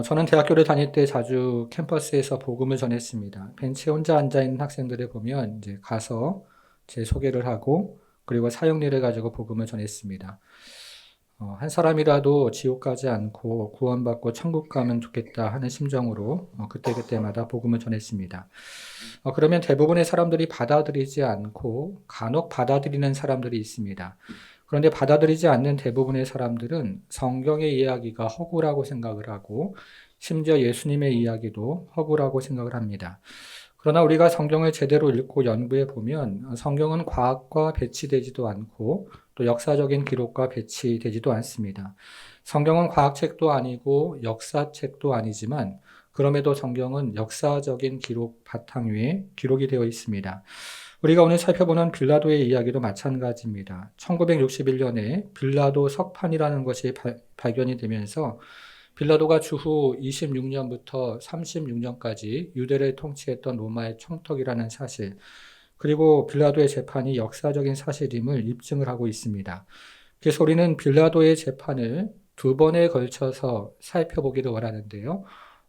저는 대학교를 다닐 때 자주 캠퍼스에서 복음을 전했습니다. 벤치에 혼자 앉아 있는 학생들을 보면 이제 가서 제 소개를 하고 그리고 사용리를 가지고 복음을 전했습니다. 한 사람이라도 지옥 가지 않고 구원받고 천국 가면 좋겠다 하는 심정으로 그때그때마다 복음을 전했습니다. 그러면 대부분의 사람들이 받아들이지 않고 간혹 받아들이는 사람들이 있습니다. 그런데 받아들이지 않는 대부분의 사람들은 성경의 이야기가 허구라고 생각을 하고 심지어 예수님의 이야기도 허구라고 생각을 합니다. 그러나 우리가 성경을 제대로 읽고 연구해 보면 성경은 과학과 배치되지도 않고 또 역사적인 기록과 배치되지도 않습니다. 성경은 과학책도 아니고 역사책도 아니지만 그럼에도 성경은 역사적인 기록 바탕 위에 기록이 되어 있습니다. 우리가 오늘 살펴보는 빌라도의 이야기도 마찬가지입니다. 1961년에 빌라도 석판이라는 것이 발견이 되면서 빌라도가 주후 26년부터 36년까지 유대를 통치했던 로마의 총독이라는 사실, 그리고 빌라도의 재판이 역사적인 사실임을 입증을 하고 있습니다. 그래서 우리는 빌라도의 재판을 두 번에 걸쳐서 살펴보기를 원하는데요.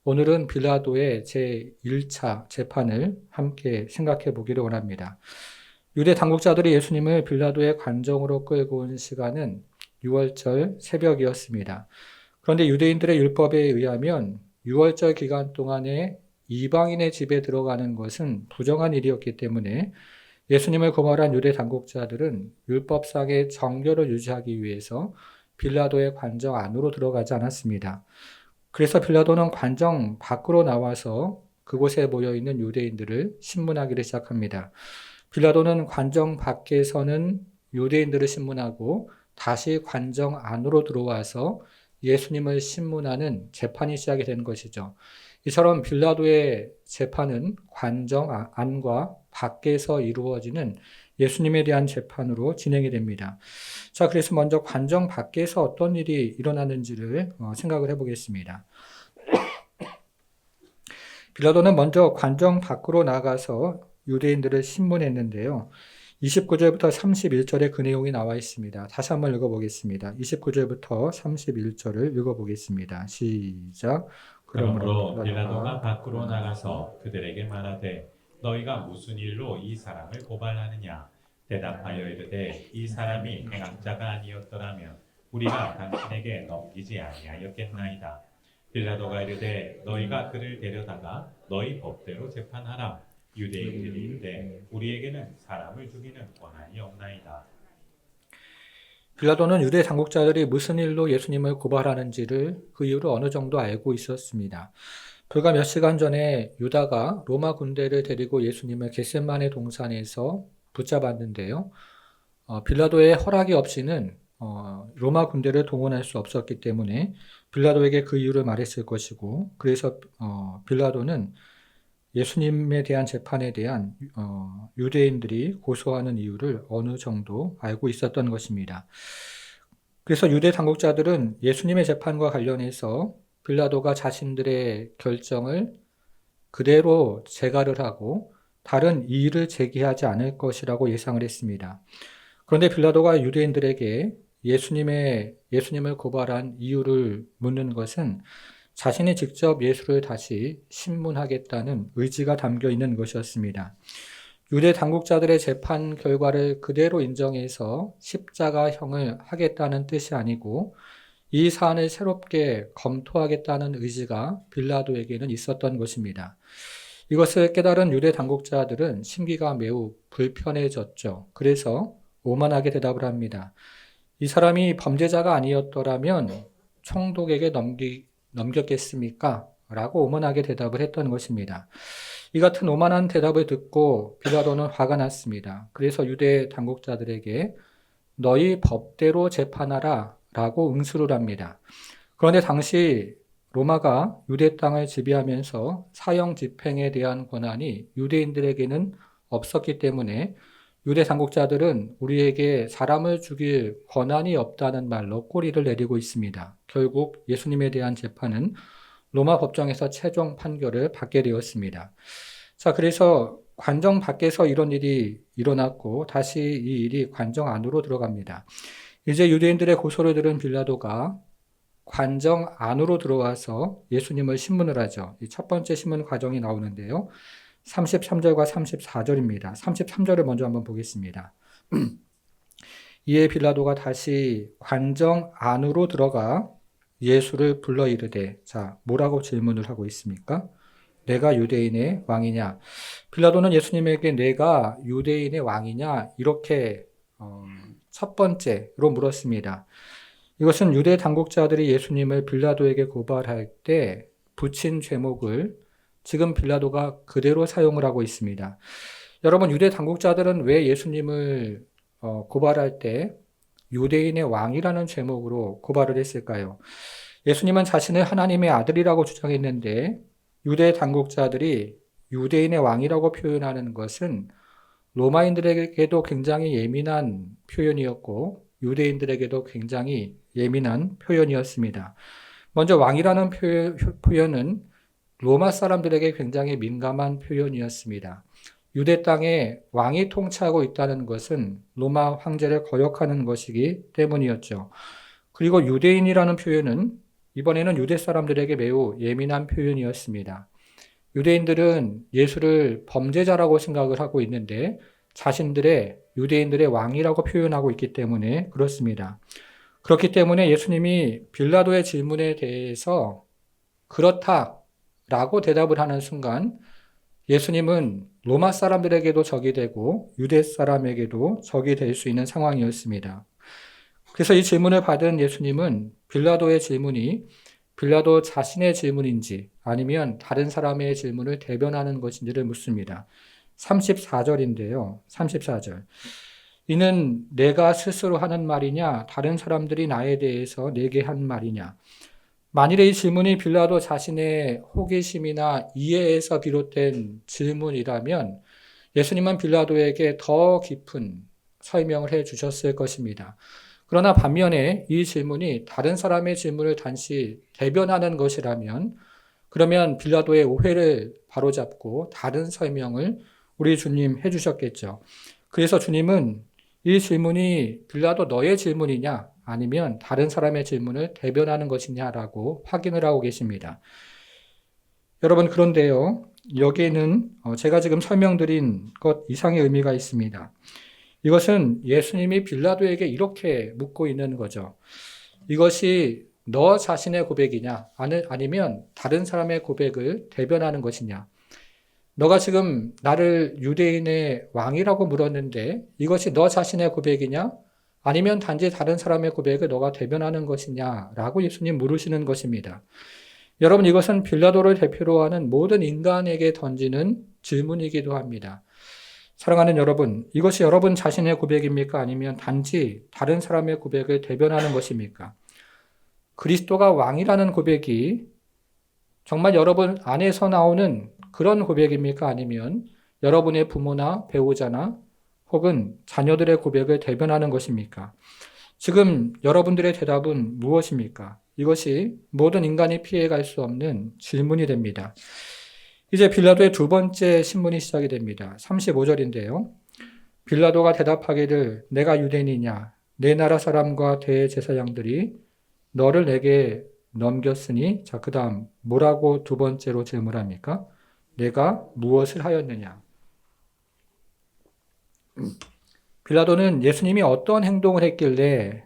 오늘은 빌라도의 제1차 재판을 함께 생각해 보기를 원합니다. 유대 당국자들이 예수님을 빌라도의 관정으로 끌고 온 시간은 6월절 새벽이었습니다. 그런데 유대인들의 율법에 의하면 6월절 기간 동안에 이방인의 집에 들어가는 것은 부정한 일이었기 때문에 예수님을 고발한 유대 당국자들은 율법상의 정결을 유지하기 위해서 빌라도의 관정 안으로 들어가지 않았습니다. 그래서 빌라도는 관정 밖으로 나와서 그곳에 모여있는 유대인들을 신문하기를 시작합니다. 빌라도는 관정 밖에서는 유대인들을 신문하고 다시 관정 안으로 들어와서 예수님을 신문하는 재판이 시작이 된 것이죠. 이처럼 빌라도의 재판은 관정 안과 밖에서 이루어지는 예수님에 대한 재판으로 진행이 됩니다. 자, 그래서 먼저 관정 밖에서 어떤 일이 일어나는지를 생각을 해보겠습니다. 빌라도는 먼저 관정 밖으로 나가서 유대인들을 신문했는데요. 29절부터 31절에 그 내용이 나와 있습니다. 다시 한번 읽어보겠습니다. 29절부터 31절을 읽어보겠습니다. 시작. 그러므로 빌라도가 밖으로 나가서 그들에게 말하되 너희가 무슨 일로 이 사람을 고발하느냐 대답하여 이르되 이 사람이 행악자가 아니었더라면 우리가 당신에게 넘기지 아니하였겠나이다. 빌라도가 이르되 너희가 그를 데려다가 너희 법대로 재판하라. 유대인들이 이르되 우리에게는 사람을 죽이는 권한이 없나이다. 빌라도는 유대 당국자들이 무슨 일로 예수님을 고발하는지를 그 이후로 어느 정도 알고 있었습니다. 불과 몇 시간 전에 유다가 로마 군대를 데리고 예수님을 겟세마네 동산에서 붙잡았는데요. 빌라도의 허락이 없이는 로마 군대를 동원할 수 없었기 때문에 빌라도에게 그 이유를 말했을 것이고, 그래서 빌라도는 예수님에 대한 재판에 대한 유대인들이 고소하는 이유를 어느 정도 알고 있었던 것입니다. 그래서 유대 당국자들은 예수님의 재판과 관련해서 빌라도가 자신들의 결정을 그대로 재가를 하고 다른 이의를 제기하지 않을 것이라고 예상을 했습니다. 그런데 빌라도가 유대인들에게 예수님을 고발한 이유를 묻는 것은 자신이 직접 예수를 다시 신문하겠다는 의지가 담겨 있는 것이었습니다. 유대 당국자들의 재판 결과를 그대로 인정해서 십자가형을 하겠다는 뜻이 아니고 이 사안을 새롭게 검토하겠다는 의지가 빌라도에게는 있었던 것입니다. 이것을 깨달은 유대 당국자들은 심기가 매우 불편해졌죠. 그래서 오만하게 대답을 합니다. 이 사람이 범죄자가 아니었더라면 총독에게 넘겼겠습니까? 라고 오만하게 대답을 했던 것입니다. 이 같은 오만한 대답을 듣고 빌라도는 화가 났습니다. 그래서 유대 당국자들에게 너희 법대로 재판하라 라고 응수를 합니다. 그런데 당시 로마가 유대 땅을 지배하면서 사형 집행에 대한 권한이 유대인들에게는 없었기 때문에 유대 당국자들은 우리에게 사람을 죽일 권한이 없다는 말로 꼬리를 내리고 있습니다. 결국 예수님에 대한 재판은 로마 법정에서 최종 판결을 받게 되었습니다. 자, 그래서 관정 밖에서 이런 일이 일어났고 다시 이 일이 관정 안으로 들어갑니다. 이제 유대인들의 고소를 들은 빌라도가 관정 안으로 들어와서 예수님을 신문을 하죠. 이 첫 번째 신문 과정이 나오는데요. 33절과 34절입니다. 33절을 먼저 한번 보겠습니다. 이에 빌라도가 다시 관정 안으로 들어가 예수를 불러 이르되, 자, 뭐라고 질문을 하고 있습니까? 내가 유대인의 왕이냐? 빌라도는 예수님에게 내가 유대인의 왕이냐? 이렇게 첫 번째로 물었습니다. 이것은 유대 당국자들이 예수님을 빌라도에게 고발할 때 붙인 죄목을 지금 빌라도가 그대로 사용을 하고 있습니다. 여러분, 유대 당국자들은 왜 예수님을 고발할 때 유대인의 왕이라는 제목으로 고발을 했을까요? 예수님은 자신을 하나님의 아들이라고 주장했는데 유대 당국자들이 유대인의 왕이라고 표현하는 것은 로마인들에게도 굉장히 예민한 표현이었고 유대인들에게도 굉장히 예민한 표현이었습니다. 먼저 왕이라는 표현은 로마 사람들에게 굉장히 민감한 표현이었습니다. 유대 땅에 왕이 통치하고 있다는 것은 로마 황제를 거역하는 것이기 때문이었죠. 그리고 유대인이라는 표현은 이번에는 유대 사람들에게 매우 예민한 표현이었습니다. 유대인들은 예수를 범죄자라고 생각을 하고 있는데 자신들의 유대인들의 왕이라고 표현하고 있기 때문에 그렇습니다. 그렇기 때문에 예수님이 빌라도의 질문에 대해서 그렇다라고 대답을 하는 순간 예수님은 로마 사람들에게도 적이 되고 유대 사람에게도 적이 될 수 있는 상황이었습니다. 그래서 이 질문을 받은 예수님은 빌라도의 질문이 빌라도 자신의 질문인지 아니면 다른 사람의 질문을 대변하는 것인지를 묻습니다. 34절인데요. 34절. 이는 내가 스스로 하는 말이냐 다른 사람들이 나에 대해서 내게 한 말이냐. 만일에 이 질문이 빌라도 자신의 호기심이나 이해에서 비롯된 질문이라면 예수님은 빌라도에게 더 깊은 설명을 해 주셨을 것입니다. 그러나 반면에 이 질문이 다른 사람의 질문을 단지 대변하는 것이라면 그러면 빌라도의 오해를 바로잡고 다른 설명을 우리 주님 해주셨겠죠. 그래서 주님은 이 질문이 빌라도 너의 질문이냐 아니면 다른 사람의 질문을 대변하는 것이냐라고 확인을 하고 계십니다. 여러분 그런데요. 여기에는 제가 지금 설명드린 것 이상의 의미가 있습니다. 이것은 예수님이 빌라도에게 이렇게 묻고 있는 거죠. 이것이 너 자신의 고백이냐 아니면 다른 사람의 고백을 대변하는 것이냐. 너가 지금 나를 유대인의 왕이라고 물었는데 이것이 너 자신의 고백이냐 아니면 단지 다른 사람의 고백을 너가 대변하는 것이냐라고 예수님 물으시는 것입니다. 여러분 이것은 빌라도를 대표로 하는 모든 인간에게 던지는 질문이기도 합니다. 사랑하는 여러분, 이것이 여러분 자신의 고백입니까? 아니면 단지 다른 사람의 고백을 대변하는 것입니까? 그리스도가 왕이라는 고백이 정말 여러분 안에서 나오는 그런 고백입니까? 아니면 여러분의 부모나 배우자나 혹은 자녀들의 고백을 대변하는 것입니까? 지금 여러분들의 대답은 무엇입니까? 이것이 모든 인간이 피해갈 수 없는 질문이 됩니다. 이제 빌라도의 두 번째 신문이 시작이 됩니다. 35절인데요. 빌라도가 대답하기를 내가 유대인이냐 내 나라 사람과 대제사장들이 너를 내게 넘겼으니 자 그다음 뭐라고 두 번째로 질문합니까? 내가 무엇을 하였느냐? 빌라도는 예수님이 어떤 행동을 했길래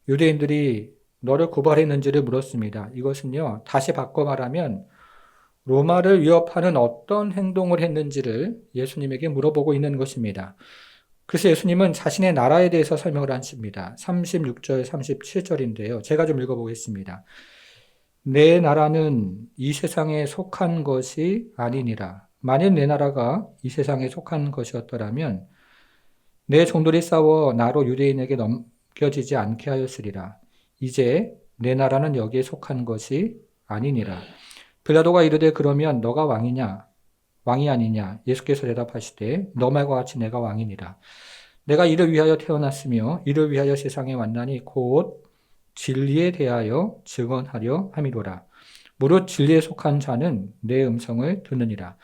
유대인들이 너를 고발했는지를 물었습니다. 이것은요. 다시 바꿔 말하면 로마를 위협하는 어떤 행동을 했는지를 예수님에게 물어보고 있는 것입니다. 그래서 예수님은 자신의 나라에 대해서 설명을 하십니다. 36절, 37절인데요. 제가 좀 읽어보겠습니다. 내 나라는 이 세상에 속한 것이 아니니라. 만일 내 나라가 이 세상에 속한 것이었더라면 내 종들이 싸워 나로 유대인에게 넘겨지지 않게 하였으리라. 이제 내 나라는 여기에 속한 것이 아니니라. 빌라도가 이르되 그러면 너가 왕이냐? 왕이 아니냐? 예수께서 대답하시되 너 말과 같이 내가 왕이니라. 내가 이를 위하여 태어났으며 이를 위하여 세상에 왔나니 곧 진리에 대하여 증언하려 함이로라. 무릇 진리에 속한 자는 내 음성을 듣느니라.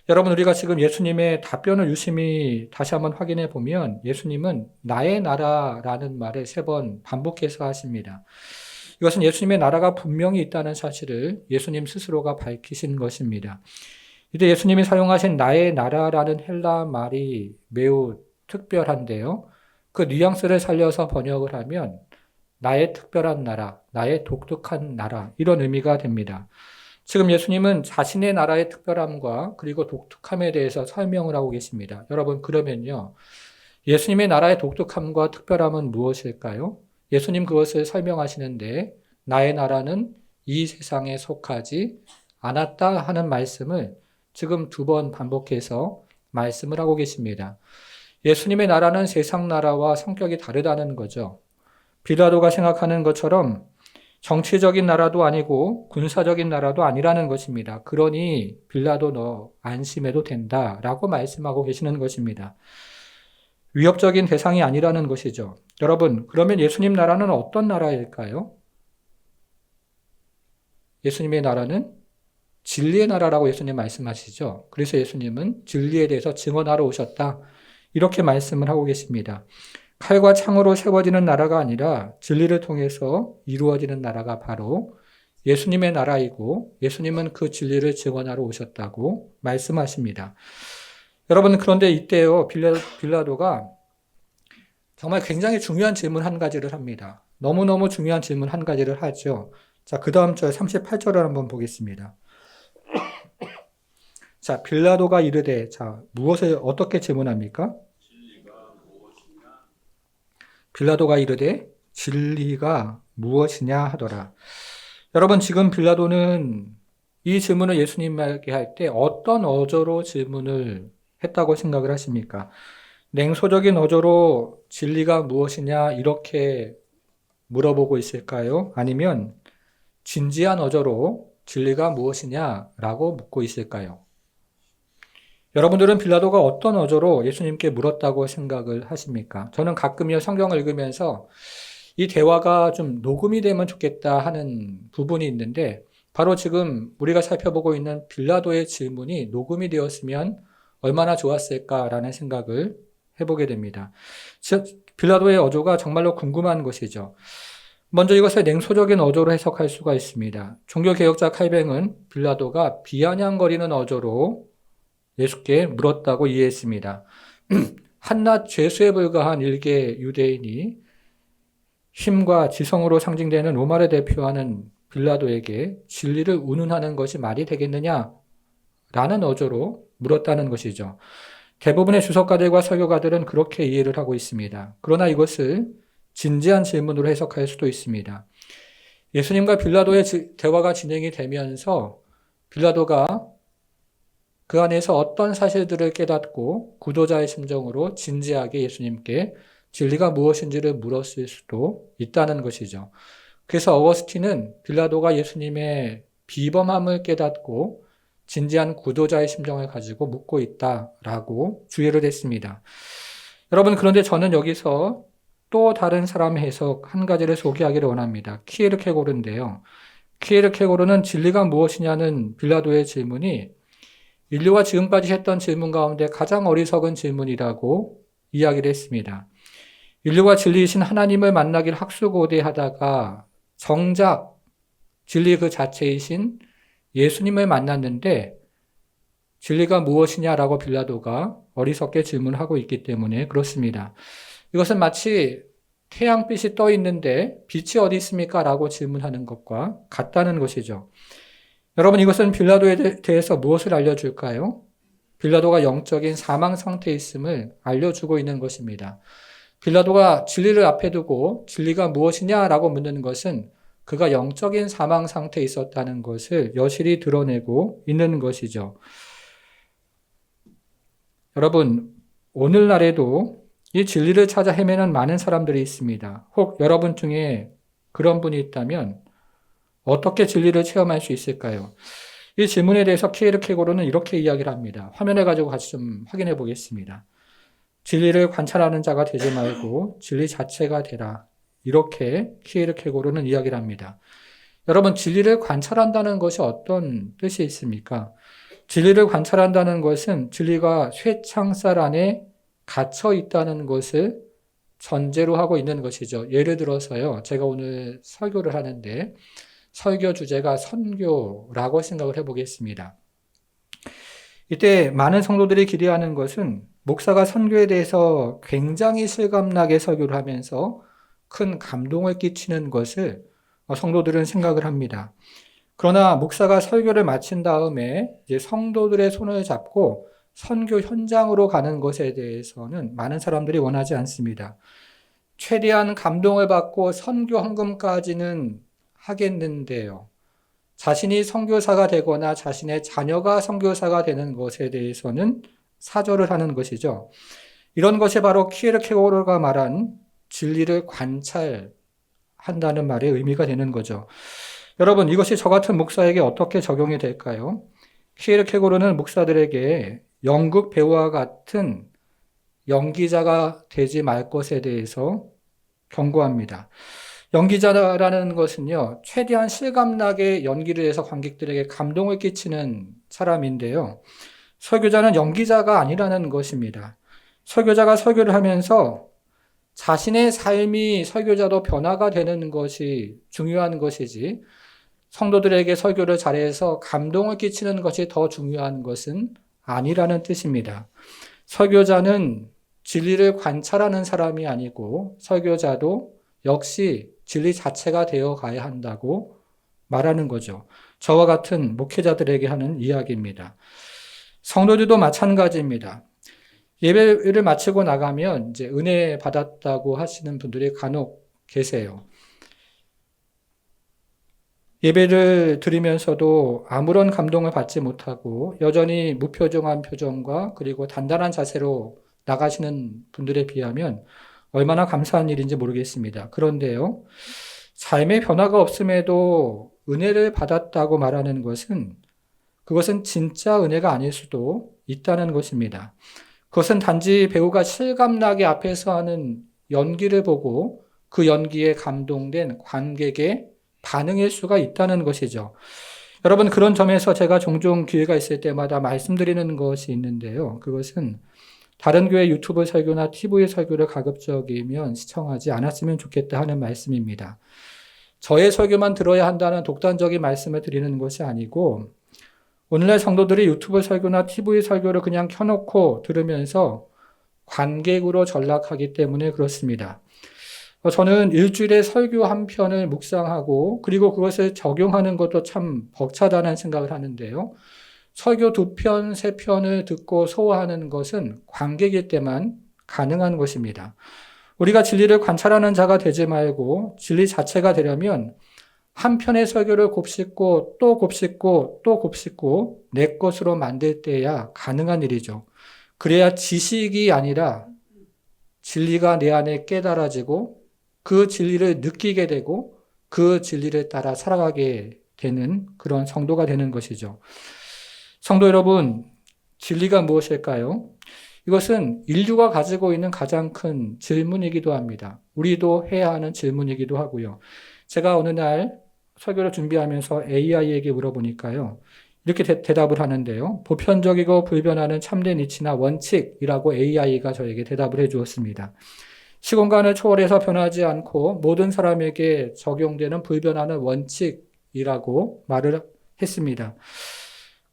여러분 우리가 지금 예수님의 답변을 유심히 다시 한번 확인해 보면 예수님은 나의 나라라는 말을 3번 반복해서 하십니다. 이것은 예수님의 나라가 분명히 있다는 사실을 예수님 스스로가 밝히신 것입니다. 이때 예수님이 사용하신 나의 나라라는 헬라 말이 매우 특별한데요. 그 뉘앙스를 살려서 번역을 하면 나의 특별한 나라, 나의 독특한 나라, 이런 의미가 됩니다. 지금 예수님은 자신의 나라의 특별함과 그리고 독특함에 대해서 설명을 하고 계십니다. 여러분, 그러면요, 예수님의 나라의 독특함과 특별함은 무엇일까요? 예수님 그것을 설명하시는데 나의 나라는 이 세상에 속하지 않았다 하는 말씀을 지금 2번 반복해서 말씀을 하고 계십니다. 예수님의 나라는 세상 나라와 성격이 다르다는 거죠. 빌라도가 생각하는 것처럼 정치적인 나라도 아니고 군사적인 나라도 아니라는 것입니다. 그러니 빌라도 너 안심해도 된다라고 말씀하고 계시는 것입니다. 위협적인 대상이 아니라는 것이죠. 여러분, 그러면 예수님 나라는 어떤 나라일까요? 예수님의 나라는 진리의 나라라고 예수님 말씀하시죠. 그래서 예수님은 진리에 대해서 증언하러 오셨다. 이렇게 말씀을 하고 계십니다. 칼과 창으로 세워지는 나라가 아니라 진리를 통해서 이루어지는 나라가 바로 예수님의 나라이고 예수님은 그 진리를 증언하러 오셨다고 말씀하십니다. 여러분, 그런데 이때요, 빌라도가 정말 굉장히 중요한 질문 한 가지를 합니다. 너무너무 중요한 질문 한 가지를 하죠. 자, 그 다음 절 38절을 한번 보겠습니다. 자, 빌라도가 이르되, 자, 무엇을 어떻게 질문합니까? 빌라도가 이르되 진리가 무엇이냐 하더라. 여러분, 지금 빌라도는 이 질문을 예수님에게 할 때 어떤 어조로 질문을 했다고 생각을 하십니까? 냉소적인 어조로 진리가 무엇이냐 이렇게 물어보고 있을까요? 아니면 진지한 어조로 진리가 무엇이냐라고 묻고 있을까요? 여러분들은 빌라도가 어떤 어조로 예수님께 물었다고 생각을 하십니까? 저는 가끔요, 성경을 읽으면서 이 대화가 좀 녹음이 되면 좋겠다 하는 부분이 있는데 바로 지금 우리가 살펴보고 있는 빌라도의 질문이 녹음이 되었으면 얼마나 좋았을까라는 생각을 해보게 됩니다. 빌라도의 어조가 정말로 궁금한 것이죠. 먼저 이것을 냉소적인 어조로 해석할 수가 있습니다. 종교개혁자 칼뱅은 빌라도가 비아냥거리는 어조로 예수께 물었다고 이해했습니다. 한낱 죄수에 불과한 일개 유대인이 힘과 지성으로 상징되는 로마를 대표하는 빌라도에게 진리를 운운하는 것이 말이 되겠느냐? 라는 어조로 물었다는 것이죠. 대부분의 주석가들과 설교가들은 그렇게 이해를 하고 있습니다. 그러나 이것을 진지한 질문으로 해석할 수도 있습니다. 예수님과 빌라도의 대화가 진행이 되면서 빌라도가 그 안에서 어떤 사실들을 깨닫고 구도자의 심정으로 진지하게 예수님께 진리가 무엇인지를 물었을 수도 있다는 것이죠. 그래서 어거스틴은 빌라도가 예수님의 비범함을 깨닫고 진지한 구도자의 심정을 가지고 묻고 있다라고 주의를 했습니다. 여러분, 그런데 저는 여기서 또 다른 사람의 해석 한 가지를 소개하기를 원합니다. 키에르케고르인데요. 키에르케고르는 진리가 무엇이냐는 빌라도의 질문이 인류가 지금까지 했던 질문 가운데 가장 어리석은 질문이라고 이야기를 했습니다. 인류가 진리이신 하나님을 만나길 학수고대하다가 정작 진리 그 자체이신 예수님을 만났는데 진리가 무엇이냐라고 빌라도가 어리석게 질문하고 있기 때문에 그렇습니다. 이것은 마치 태양빛이 떠 있는데 빛이 어디 있습니까? 라고 질문하는 것과 같다는 것이죠. 여러분, 이것은 빌라도에 대해서 무엇을 알려줄까요? 빌라도가 영적인 사망 상태에 있음을 알려주고 있는 것입니다. 빌라도가 진리를 앞에 두고 진리가 무엇이냐라고 묻는 것은 그가 영적인 사망 상태에 있었다는 것을 여실히 드러내고 있는 것이죠. 여러분, 오늘날에도 이 진리를 찾아 헤매는 많은 사람들이 있습니다. 혹 여러분 중에 그런 분이 있다면 어떻게 진리를 체험할 수 있을까요? 이 질문에 대해서 키에르케고르는 이렇게 이야기를 합니다. 화면을 가지고 같이 좀 확인해 보겠습니다. 진리를 관찰하는 자가 되지 말고 진리 자체가 되라. 이렇게 키에르케고르는 이야기를 합니다. 여러분, 진리를 관찰한다는 것이 어떤 뜻이 있습니까? 진리를 관찰한다는 것은 진리가 쇠창살 안에 갇혀 있다는 것을 전제로 하고 있는 것이죠. 예를 들어서요, 제가 오늘 설교를 하는데 설교 주제가 선교라고 생각을 해보겠습니다. 이때 많은 성도들이 기대하는 것은 목사가 선교에 대해서 굉장히 실감나게 설교를 하면서 큰 감동을 끼치는 것을 성도들은 생각을 합니다. 그러나 목사가 설교를 마친 다음에 이제 성도들의 손을 잡고 선교 현장으로 가는 것에 대해서는 많은 사람들이 원하지 않습니다. 최대한 감동을 받고 선교 헌금까지는 하겠는데요. 자신이 선교사가 되거나 자신의 자녀가 선교사가 되는 것에 대해서는 사절을 하는 것이죠. 이런 것이 바로 키에르케고르가 말한 진리를 관찰한다는 말의 의미가 되는 거죠. 여러분, 이것이 저 같은 목사에게 어떻게 적용이 될까요? 키에르케고르는 목사들에게 연극 배우와 같은 연기자가 되지 말 것에 대해서 경고합니다. 연기자라는 것은요, 최대한 실감나게 연기를 해서 관객들에게 감동을 끼치는 사람인데요. 설교자는 연기자가 아니라는 것입니다. 설교자가 설교를 하면서 자신의 삶이 설교자도 변화가 되는 것이 중요한 것이지, 성도들에게 설교를 잘해서 감동을 끼치는 것이 더 중요한 것은 아니라는 뜻입니다. 설교자는 진리를 관찰하는 사람이 아니고 설교자도 역시 진리 자체가 되어 가야 한다고 말하는 거죠. 저와 같은 목회자들에게 하는 이야기입니다. 성도들도 마찬가지입니다. 예배를 마치고 나가면 이제 은혜 받았다고 하시는 분들이 간혹 계세요. 예배를 드리면서도 아무런 감동을 받지 못하고 여전히 무표정한 표정과 그리고 단단한 자세로 나가시는 분들에 비하면 얼마나 감사한 일인지 모르겠습니다. 그런데요, 삶의 변화가 없음에도 은혜를 받았다고 말하는 것은 그것은 진짜 은혜가 아닐 수도 있다는 것입니다. 그것은 단지 배우가 실감나게 앞에서 하는 연기를 보고 그 연기에 감동된 관객의 반응일 수가 있다는 것이죠. 여러분, 그런 점에서 제가 종종 기회가 있을 때마다 말씀드리는 것이 있는데요. 그것은 다른 교회 유튜브 설교나 TV 설교를 가급적이면 시청하지 않았으면 좋겠다 하는 말씀입니다. 저의 설교만 들어야 한다는 독단적인 말씀을 드리는 것이 아니고 오늘날 성도들이 유튜브 설교나 TV 설교를 그냥 켜놓고 들으면서 관객으로 전락하기 때문에 그렇습니다. 저는 일주일에 설교 한 편을 묵상하고 그리고 그것을 적용하는 것도 참 벅차다는 생각을 하는데요. 설교 2편, 3편을 듣고 소화하는 것은 관객일 때만 가능한 것입니다. 우리가 진리를 관찰하는 자가 되지 말고 진리 자체가 되려면 한 편의 설교를 곱씹고 또 곱씹고 또 곱씹고 내 것으로 만들 때야 가능한 일이죠. 그래야 지식이 아니라 진리가 내 안에 깨달아지고 그 진리를 느끼게 되고 그 진리를 따라 살아가게 되는 그런 성도가 되는 것이죠. 성도 여러분, 진리가 무엇일까요? 이것은 인류가 가지고 있는 가장 큰 질문이기도 합니다. 우리도 해야 하는 질문이기도 하고요. 제가 어느 날 설교를 준비하면서 AI에게 물어보니까요. 이렇게 대답을 하는데요. 보편적이고 불변하는 참된 이치나 원칙이라고 AI가 저에게 대답을 해 주었습니다. 시공간을 초월해서 변하지 않고 모든 사람에게 적용되는 불변하는 원칙이라고 말을 했습니다.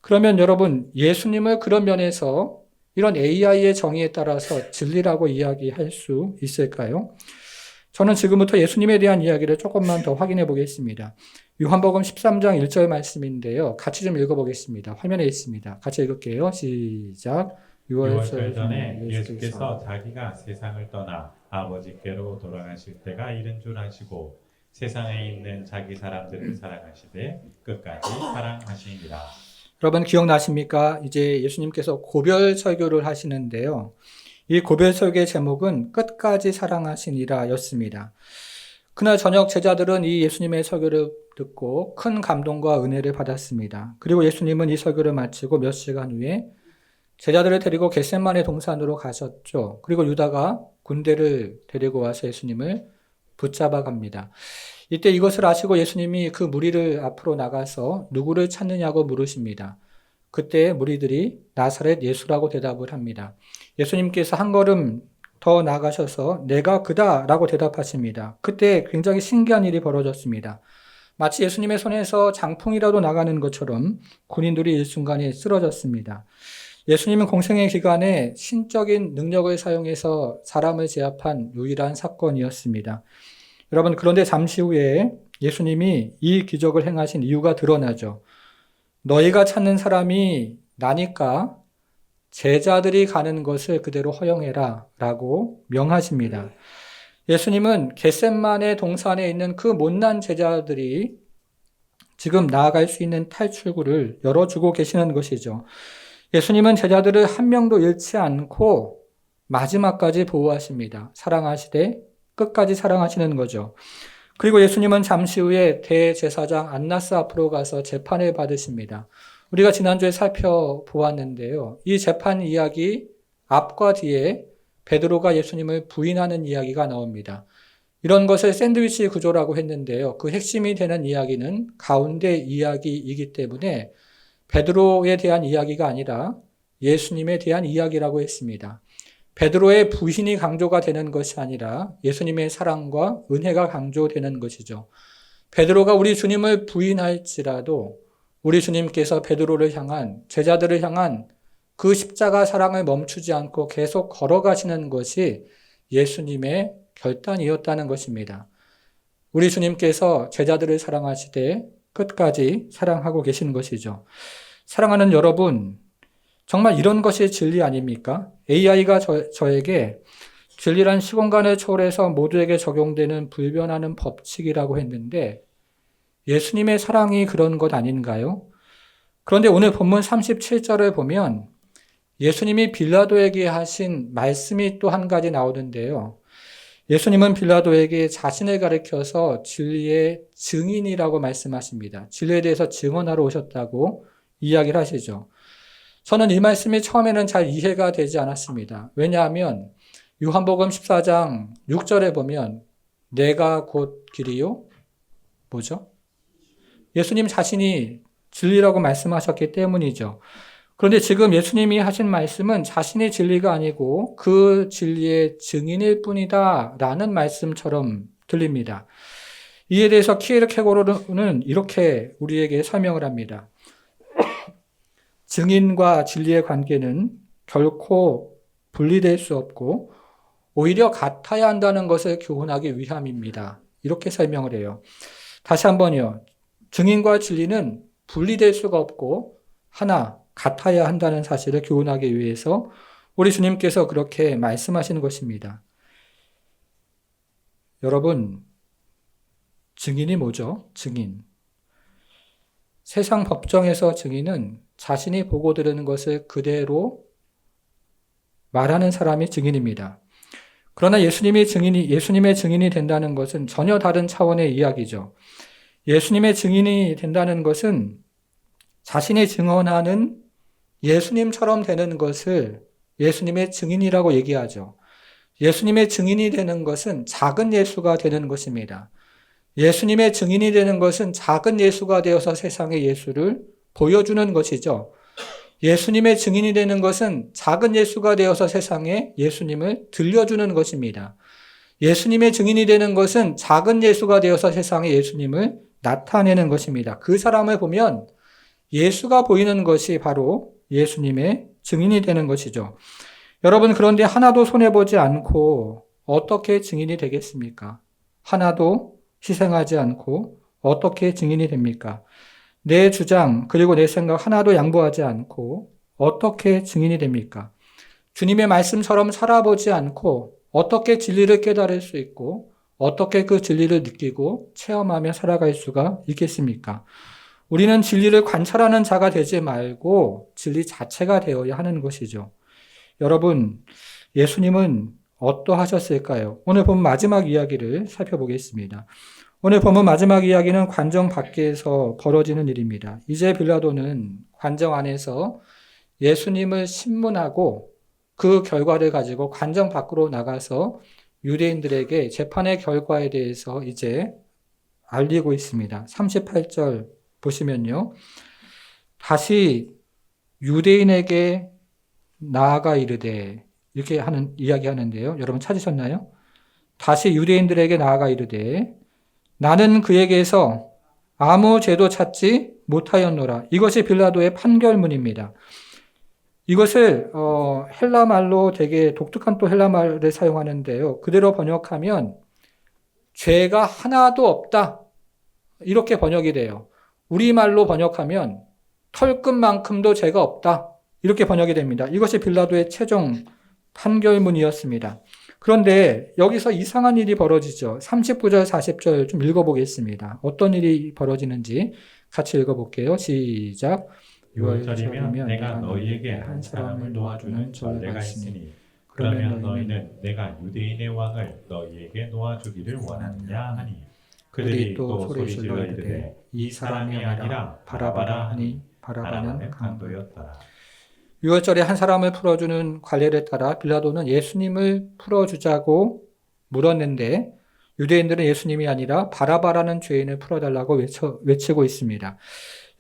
그러면 여러분, 예수님을 그런 면에서 이런 AI의 정의에 따라서 진리라고 이야기할 수 있을까요? 저는 지금부터 예수님에 대한 이야기를 조금만 더 확인해 보겠습니다. 요한복음 13장 1절 말씀인데요. 같이 좀 읽어보겠습니다. 화면에 있습니다. 같이 읽을게요. 시작. 6월절 전에 예수께서 자기가 세상을 떠나 아버지께로 돌아가실 때가 이른 줄 아시고 세상에 있는 자기 사람들을 사랑하시되 끝까지 사랑하시니라. 여러분 기억나십니까? 이제 예수님께서 고별 설교를 하시는데요. 이 고별 설교의 제목은 끝까지 사랑하시니라 였습니다. 그날 저녁 제자들은 이 예수님의 설교를 듣고 큰 감동과 은혜를 받았습니다. 그리고 예수님은 이 설교를 마치고 몇 시간 후에 제자들을 데리고 겟세마네 동산으로 가셨죠. 그리고 유다가 군대를 데리고 와서 예수님을 붙잡아 갑니다. 이때 이것을 아시고 예수님이 그 무리를 앞으로 나가서 누구를 찾느냐고 물으십니다. 그때 무리들이 나사렛 예수라고 대답을 합니다. 예수님께서 한 걸음 더 나아가셔서 내가 그다라고 대답하십니다. 그때 굉장히 신기한 일이 벌어졌습니다. 마치 예수님의 손에서 장풍이라도 나가는 것처럼 군인들이 일순간에 쓰러졌습니다. 예수님은 공생의 기간에 신적인 능력을 사용해서 사람을 제압한 유일한 사건이었습니다. 여러분, 그런데 잠시 후에 예수님이 이 기적을 행하신 이유가 드러나죠. 너희가 찾는 사람이 나니까 제자들이 가는 것을 그대로 허용해라 라고 명하십니다. 예수님은 겟셋마네 동산에 있는 그 못난 제자들이 지금 나아갈 수 있는 탈출구를 열어주고 계시는 것이죠. 예수님은 제자들을 한 명도 잃지 않고 마지막까지 보호하십니다. 사랑하시되 끝까지 사랑하시는 거죠. 그리고 예수님은 잠시 후에 대제사장 안나스 앞으로 가서 재판을 받으십니다. 우리가 지난주에 살펴보았는데요. 이 재판 이야기 앞과 뒤에 베드로가 예수님을 부인하는 이야기가 나옵니다. 이런 것을 샌드위치 구조라고 했는데요. 그 핵심이 되는 이야기는 가운데 이야기이기 때문에 베드로에 대한 이야기가 아니라 예수님에 대한 이야기라고 했습니다. 베드로의 부인이 강조가 되는 것이 아니라 예수님의 사랑과 은혜가 강조되는 것이죠. 베드로가 우리 주님을 부인할지라도 우리 주님께서 베드로를 향한, 제자들을 향한 그 십자가 사랑을 멈추지 않고 계속 걸어가시는 것이 예수님의 결단이었다는 것입니다. 우리 주님께서 제자들을 사랑하시되 끝까지 사랑하고 계신 것이죠. 사랑하는 여러분, 정말 이런 것이 진리 아닙니까? AI가 저에게 진리란 시공간을 초월해서 모두에게 적용되는 불변하는 법칙이라고 했는데 예수님의 사랑이 그런 것 아닌가요? 그런데 오늘 본문 37절을 보면 예수님이 빌라도에게 하신 말씀이 또 한 가지 나오는데요. 예수님은 빌라도에게 자신을 가리켜서 진리의 증인이라고 말씀하십니다. 진리에 대해서 증언하러 오셨다고 이야기를 하시죠. 저는 이 말씀이 처음에는 잘 이해가 되지 않았습니다. 왜냐하면 요한복음 14장 6절에 보면 내가 곧 길이요? 뭐죠? 예수님 자신이 진리라고 말씀하셨기 때문이죠. 그런데 지금 예수님이 하신 말씀은 자신의 진리가 아니고 그 진리의 증인일 뿐이다 라는 말씀처럼 들립니다. 이에 대해서 키에르케고르는 이렇게 우리에게 설명을 합니다. 증인과 진리의 관계는 결코 분리될 수 없고 오히려 같아야 한다는 것을 교훈하기 위함입니다. 이렇게 설명을 해요. 다시 한번요. 증인과 진리는 분리될 수가 없고 하나, 같아야 한다는 사실을 교훈하기 위해서 우리 주님께서 그렇게 말씀하시는 것입니다. 여러분, 증인이 뭐죠? 증인. 세상 법정에서 증인은 자신이 보고 들은 것을 그대로 말하는 사람이 증인입니다. 그러나 예수님의 증인이 된다는 것은 전혀 다른 차원의 이야기죠. 예수님의 증인이 된다는 것은 자신이 증언하는 예수님처럼 되는 것을 예수님의 증인이라고 얘기하죠. 예수님의 증인이 되는 것은 작은 예수가 되는 것입니다. 예수님의 증인이 되는 것은 작은 예수가 되어서 세상에 예수를 보여주는 것이죠. 예수님의 증인이 되는 것은 작은 예수가 되어서 세상에 예수님을 들려주는 것입니다. 예수님의 증인이 되는 것은 작은 예수가 되어서 세상에 예수님을 나타내는 것입니다. 그 사람을 보면 예수가 보이는 것이 바로 예수님의 증인이 되는 것이죠. 여러분, 그런데 하나도 손해보지 않고 어떻게 증인이 되겠습니까? 하나도 희생하지 않고 어떻게 증인이 됩니까? 내 주장 그리고 내 생각 하나도 양보하지 않고 어떻게 증인이 됩니까? 주님의 말씀처럼 살아보지 않고 어떻게 진리를 깨달을 수 있고 어떻게 그 진리를 느끼고 체험하며 살아갈 수가 있겠습니까? 우리는 진리를 관찰하는 자가 되지 말고 진리 자체가 되어야 하는 것이죠. 여러분, 예수님은 어떠하셨을까요? 오늘 본 마지막 이야기를 살펴보겠습니다. 오늘 본문 마지막 이야기는 관정 밖에서 벌어지는 일입니다. 이제 빌라도는 관정 안에서 예수님을 신문하고 그 결과를 가지고 관정 밖으로 나가서 유대인들에게 재판의 결과에 대해서 이제 알리고 있습니다. 38절 보시면요. 다시 유대인에게 나아가 이르되 이렇게 이야기하는데요. 여러분 찾으셨나요? 다시 유대인들에게 나아가 이르되 나는 그에게서 아무 죄도 찾지 못하였노라. 이것이 빌라도의 판결문입니다. 이것을 헬라 말로 되게 독특한 또 헬라 말을 사용하는데요. 그대로 번역하면 죄가 하나도 없다. 이렇게 번역이 돼요. 우리말로 번역하면 털끝만큼도 죄가 없다. 이렇게 번역이 됩니다. 이것이 빌라도의 최종 판결문이었습니다. 그런데 여기서 이상한 일이 벌어지죠. 39절, 40절 좀 읽어보겠습니다. 어떤 일이 벌어지는지 같이 읽어볼게요. 시작. 6월절이면 내가 너희에게 한 사람을 놓아주는 전례가 있으니 그러면 너희는 내가 유대인의 왕을 너희에게 놓아주기를 원하느냐 하니 그들이 또 소리질러 이르되 이 사람이 아니라 바라바라 하니 바라바는 강도였더라. 6월절에 한 사람을 풀어주는 관례를 따라 빌라도는 예수님을 풀어주자고 물었는데 유대인들은 예수님이 아니라 바라바라는 죄인을 풀어달라고 외치고 있습니다.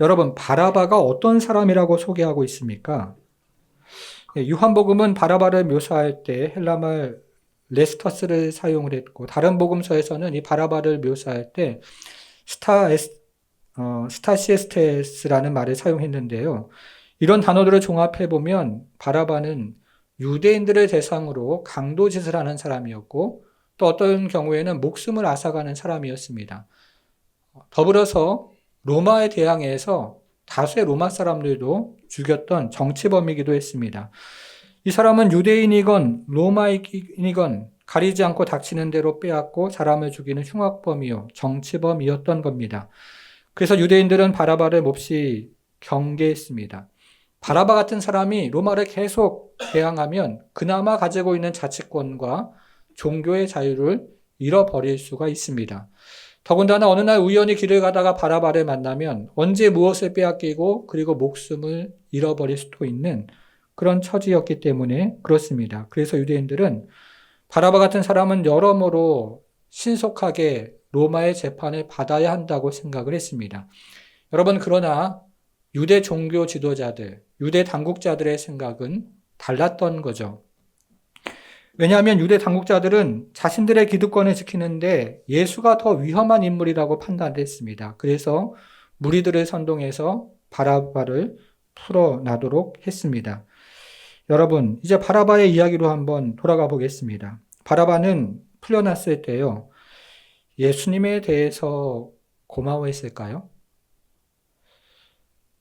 여러분, 바라바가 어떤 사람이라고 소개하고 있습니까? 요한복음은 바라바를 묘사할 때 헬라말 레스터스를 사용을 했고 다른 복음서에서는 이 바라바를 묘사할 때 스타시에스테스라는 말을 사용했는데요. 이런 단어들을 종합해보면 바라바는 유대인들을 대상으로 강도짓을 하는 사람이었고 또 어떤 경우에는 목숨을 앗아가는 사람이었습니다. 더불어서 로마에 대항해서 다수의 로마 사람들도 죽였던 정치범이기도 했습니다. 이 사람은 유대인이건 로마인이건 가리지 않고 닥치는 대로 빼앗고 사람을 죽이는 흉악범이요 정치범이었던 겁니다. 그래서 유대인들은 바라바를 몹시 경계했습니다. 바라바 같은 사람이 로마를 계속 대항하면 그나마 가지고 있는 자치권과 종교의 자유를 잃어버릴 수가 있습니다. 더군다나 어느 날 우연히 길을 가다가 바라바를 만나면 언제 무엇을 빼앗기고 그리고 목숨을 잃어버릴 수도 있는 그런 처지였기 때문에 그렇습니다. 그래서 유대인들은 바라바 같은 사람은 여러모로 신속하게 로마의 재판을 받아야 한다고 생각을 했습니다. 여러분, 그러나 유대 종교 지도자들, 유대 당국자들의 생각은 달랐던 거죠. 왜냐하면 유대 당국자들은 자신들의 기득권을 지키는데 예수가 더 위험한 인물이라고 판단했습니다. 그래서 무리들을 선동해서 바라바를 풀어나도록 했습니다. 여러분, 이제 바라바의 이야기로 한번 돌아가 보겠습니다. 바라바는 풀려났을 때요, 예수님에 대해서 고마워했을까요?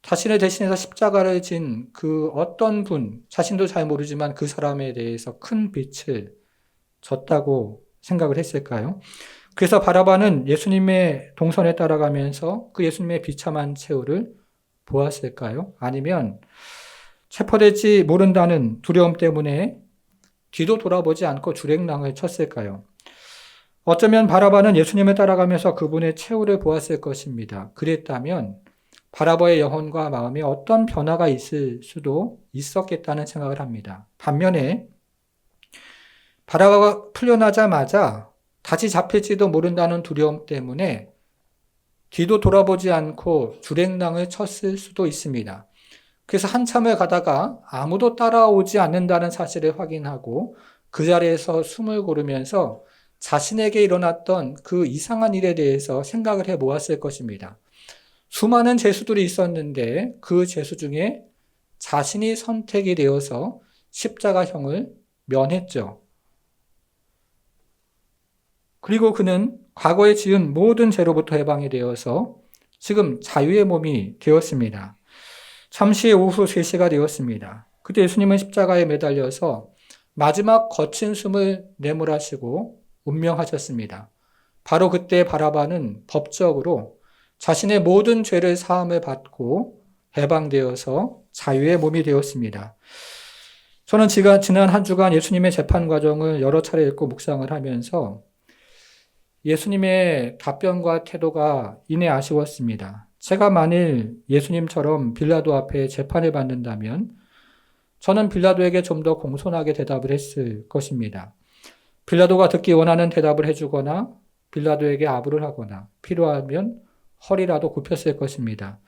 자신을 대신해서 십자가를 진 그 어떤 분, 자신도 잘 모르지만 그 사람에 대해서 큰 빛을 줬다고 생각을 했을까요? 그래서 바라바는 예수님의 동선에 따라가면서 그 예수님의 비참한 최후를 보았을까요? 아니면 체포될지 모른다는 두려움 때문에 뒤도 돌아보지 않고 주랭랑을 쳤을까요? 어쩌면 바라바는 예수님을 따라가면서 그분의 최후를 보았을 것입니다. 그랬다면 바라바의 영혼과 마음에 어떤 변화가 있을 수도 있었겠다는 생각을 합니다. 반면에 바라바가 풀려나자마자 다시 잡힐지도 모른다는 두려움 때문에 뒤도 돌아보지 않고 주랭랑을 쳤을 수도 있습니다. 그래서 한참을 가다가 아무도 따라오지 않는다는 사실을 확인하고 그 자리에서 숨을 고르면서 자신에게 일어났던 그 이상한 일에 대해서 생각을 해 보았을 것입니다. 수많은 죄수들이 있었는데 그 죄수 중에 자신이 선택이 되어서 십자가형을 면했죠. 그리고 그는 과거에 지은 모든 죄로부터 해방이 되어서 지금 자유의 몸이 되었습니다. 잠시 오후 3시가 되었습니다. 그때 예수님은 십자가에 매달려서 마지막 거친 숨을 내몰아쉬고 운명하셨습니다. 바로 그때 바라바는 법적으로 자신의 모든 죄를 사함을 받고 해방되어서 자유의 몸이 되었습니다. 저는 지난 한 주간 예수님의 재판 과정을 여러 차례 읽고 묵상을 하면서 예수님의 답변과 태도가 이내 아쉬웠습니다. 제가 만일 예수님처럼 빌라도 앞에 재판을 받는다면 저는 빌라도에게 좀 더 공손하게 대답을 했을 것입니다. 빌라도가 듣기 원하는 대답을 해주거나 빌라도에게 아부를 하거나 필요하면 허리라도 굽혔을 것입니다.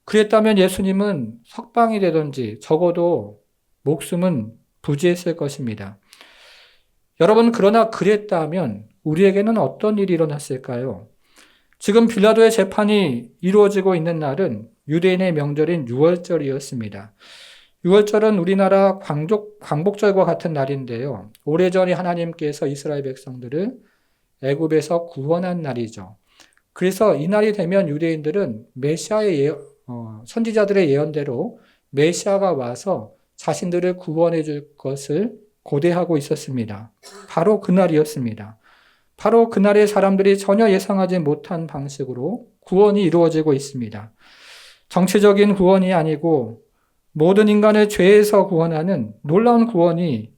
그랬다면 예수님은 석방이 되든지 적어도 목숨은 부지했을 것입니다. 여러분, 그러나 그랬다면 우리에게는 어떤 일이 일어났을까요? 지금 빌라도의 재판이 이루어지고 있는 날은 유대인의 명절인 유월절이었습니다. 유월절은 우리나라 광복절과 같은 날인데요. 오래전에 하나님께서 이스라엘 백성들을 애굽에서 구원한 날이죠. 그래서 이 날이 되면 유대인들은 선지자들의 예언대로 메시아가 와서 자신들을 구원해 줄 것을 고대하고 있었습니다. 바로 그날이었습니다. 바로 그날에 사람들이 전혀 예상하지 못한 방식으로 구원이 이루어지고 있습니다. 정치적인 구원이 아니고 모든 인간을 죄에서 구원하는 놀라운 구원이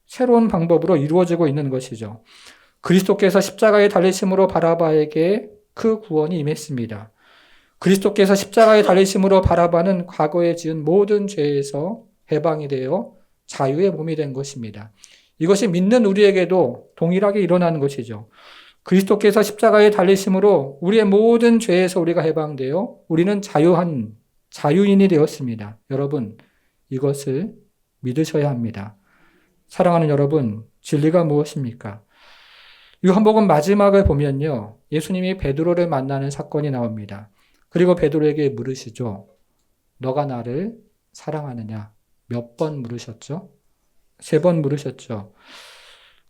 새로운 방법으로 이루어지고 있는 것이죠. 그리스도께서 십자가에 달리심으로 바라바에게 그 구원이 임했습니다. 그리스도께서 십자가에 달리심으로 바라바는 과거에 지은 모든 죄에서 해방이 되어 자유의 몸이 된 것입니다. 이것이 믿는 우리에게도 동일하게 일어나는 것이죠. 그리스도께서 십자가에 달리심으로 우리의 모든 죄에서 우리가 해방되어 우리는 자유인이 되었습니다. 여러분, 이것을 믿으셔야 합니다. 사랑하는 여러분, 진리가 무엇입니까? 요한복음 마지막을 보면요, 예수님이 베드로를 만나는 사건이 나옵니다. 그리고 베드로에게 물으시죠. 너가 나를 사랑하느냐? 몇 번 물으셨죠? 3번 물으셨죠.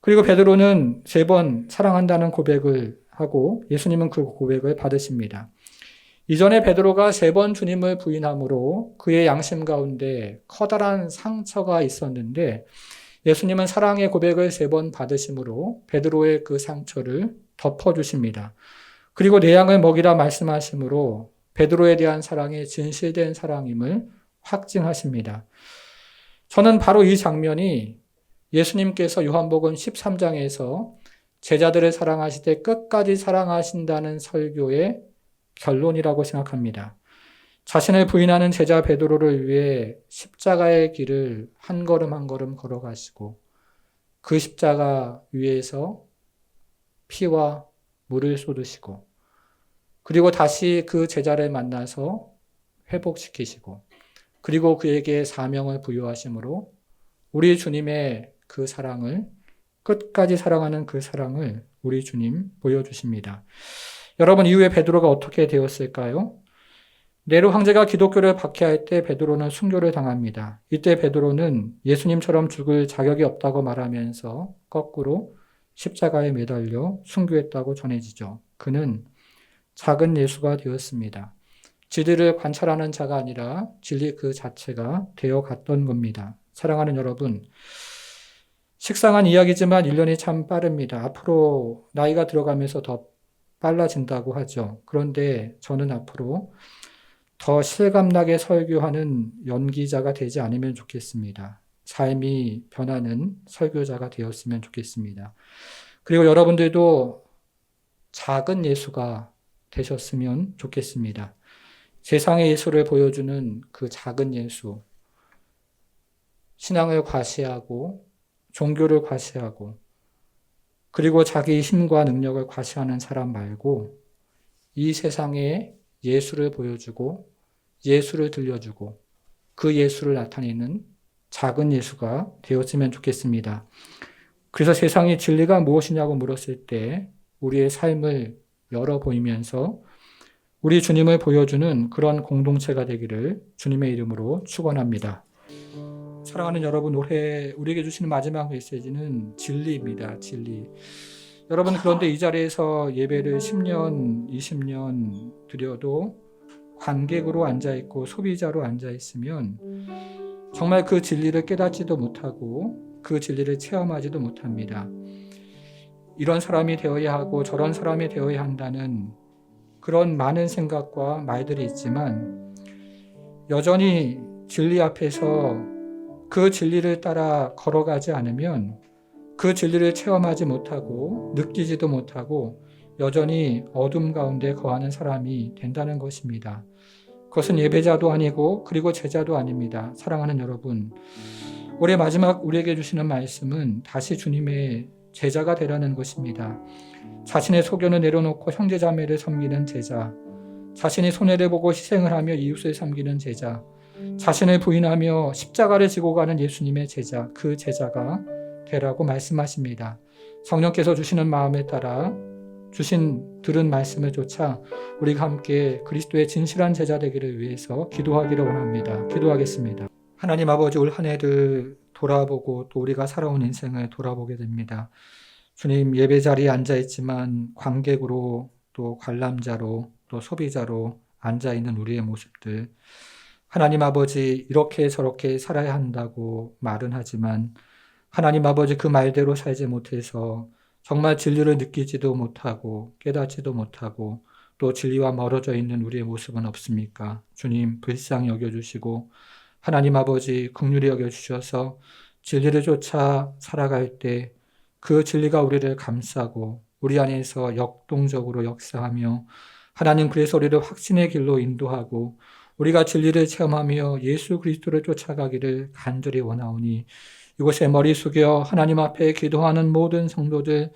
그리고 베드로는 3번 사랑한다는 고백을 하고 예수님은 그 고백을 받으십니다. 이전에 베드로가 3번 주님을 부인함으로 그의 양심 가운데 커다란 상처가 있었는데 예수님은 사랑의 고백을 3번 받으심으로 베드로의 그 상처를 덮어주십니다. 그리고 내 양을 먹이라 말씀하심으로 베드로에 대한 사랑이 진실된 사랑임을 확증하십니다. 저는 바로 이 장면이 예수님께서 요한복음 13장에서 제자들을 사랑하시되 끝까지 사랑하신다는 설교의 결론이라고 생각합니다. 자신을 부인하는 제자 베드로를 위해 십자가의 길을 한 걸음 한 걸음 걸어가시고 그 십자가 위에서 피와 물을 쏟으시고 그리고 다시 그 제자를 만나서 회복시키시고 그리고 그에게 사명을 부여하심으로 우리 주님의 그 사랑을 끝까지 사랑하는 그 사랑을 우리 주님 보여주십니다. 여러분, 이후에 베드로가 어떻게 되었을까요? 네로 황제가 기독교를 박해할 때 베드로는 순교를 당합니다. 이때 베드로는 예수님처럼 죽을 자격이 없다고 말하면서 거꾸로 십자가에 매달려 순교했다고 전해지죠. 그는 작은 예수가 되었습니다. 진리를 관찰하는 자가 아니라 진리 그 자체가 되어갔던 겁니다. 사랑하는 여러분, 식상한 이야기지만 1년이 참 빠릅니다. 앞으로 나이가 들어가면서 더 빨라진다고 하죠. 그런데 저는 앞으로 더 실감나게 설교하는 연기자가 되지 않으면 좋겠습니다. 삶이 변하는 설교자가 되었으면 좋겠습니다. 그리고 여러분들도 작은 예수가 되셨으면 좋겠습니다. 세상의 예수를 보여주는 그 작은 예수, 신앙을 과시하고 종교를 과시하고 그리고 자기 힘과 능력을 과시하는 사람 말고 이 세상에 예수를 보여주고 예수를 들려주고 그 예수를 나타내는 작은 예수가 되었으면 좋겠습니다. 그래서 세상의 진리가 무엇이냐고 물었을 때 우리의 삶을 열어 보이면서 우리 주님을 보여주는 그런 공동체가 되기를 주님의 이름으로 축원합니다. 사랑하는 여러분, 올해 우리에게 주시는 마지막 메시지는 진리입니다. 진리. 여러분, 그런데 이 자리에서 예배를 10년, 20년 드려도 관객으로 앉아있고 소비자로 앉아있으면 정말 그 진리를 깨닫지도 못하고 그 진리를 체험하지도 못합니다. 이런 사람이 되어야 하고 저런 사람이 되어야 한다는 그런 많은 생각과 말들이 있지만 여전히 진리 앞에서 그 진리를 따라 걸어가지 않으면 그 진리를 체험하지 못하고 느끼지도 못하고 여전히 어둠 가운데 거하는 사람이 된다는 것입니다. 그것은 예배자도 아니고 그리고 제자도 아닙니다. 사랑하는 여러분, 올해 마지막 우리에게 주시는 말씀은 다시 주님의 제자가 되라는 것입니다. 자신의 소견을 내려놓고 형제자매를 섬기는 제자, 자신이 손해를 보고 희생을 하며 이웃을 섬기는 제자, 자신을 부인하며 십자가를 지고 가는 예수님의 제자, 그 제자가 되라고 말씀하십니다. 성령께서 주시는 마음에 따라 들은 말씀을 쫓아 우리가 함께 그리스도의 진실한 제자 되기를 위해서 기도하기를 원합니다. 기도하겠습니다. 하나님 아버지, 올 한 해를 돌아보고 또 우리가 살아온 인생을 돌아보게 됩니다. 주님, 예배 자리에 앉아 있지만 관객으로 또 관람자로 또 소비자로 앉아 있는 우리의 모습들, 하나님 아버지, 이렇게 저렇게 살아야 한다고 말은 하지만 하나님 아버지, 그 말대로 살지 못해서 정말 진리를 느끼지도 못하고 깨닫지도 못하고 또 진리와 멀어져 있는 우리의 모습은 없습니까? 주님, 불쌍히 여겨주시고 하나님 아버지, 긍휼히 여겨주셔서 진리를 쫓아 살아갈 때 그 진리가 우리를 감싸고 우리 안에서 역동적으로 역사하며 하나님, 그래서 우리를 확신의 길로 인도하고 우리가 진리를 체험하며 예수 그리스도를 쫓아가기를 간절히 원하오니 이곳에 머리 숙여 하나님 앞에 기도하는 모든 성도들,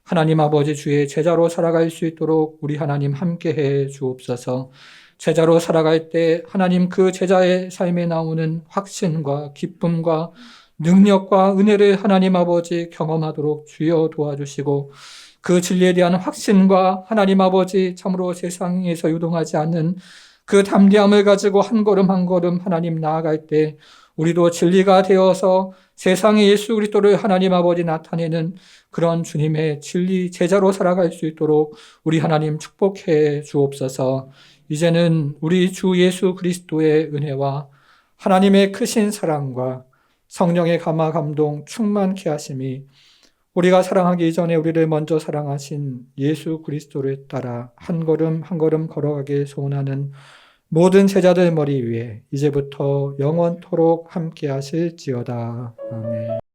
하나님 아버지, 주의 제자로 살아갈 수 있도록 우리 하나님 함께해 주옵소서. 제자로 살아갈 때 하나님, 그 제자의 삶에 나오는 확신과 기쁨과 능력과 은혜를 하나님 아버지 경험하도록 주여 도와주시고, 그 진리에 대한 확신과 하나님 아버지, 참으로 세상에서 유동하지 않는 그 담대함을 가지고 한 걸음 한 걸음 하나님 나아갈 때 우리도 진리가 되어서 세상에 예수 그리스도를 하나님 아버지 나타내는 그런 주님의 진리 제자로 살아갈 수 있도록 우리 하나님 축복해 주옵소서. 이제는 우리 주 예수 그리스도의 은혜와 하나님의 크신 사랑과 성령의 감화 감동 충만케 하심이 우리가 사랑하기 이전에 우리를 먼저 사랑하신 예수 그리스도를 따라 한 걸음 한 걸음 걸어가길 소원하는 모든 제자들 머리 위에 이제부터 영원토록 함께 하실지어다. 아멘.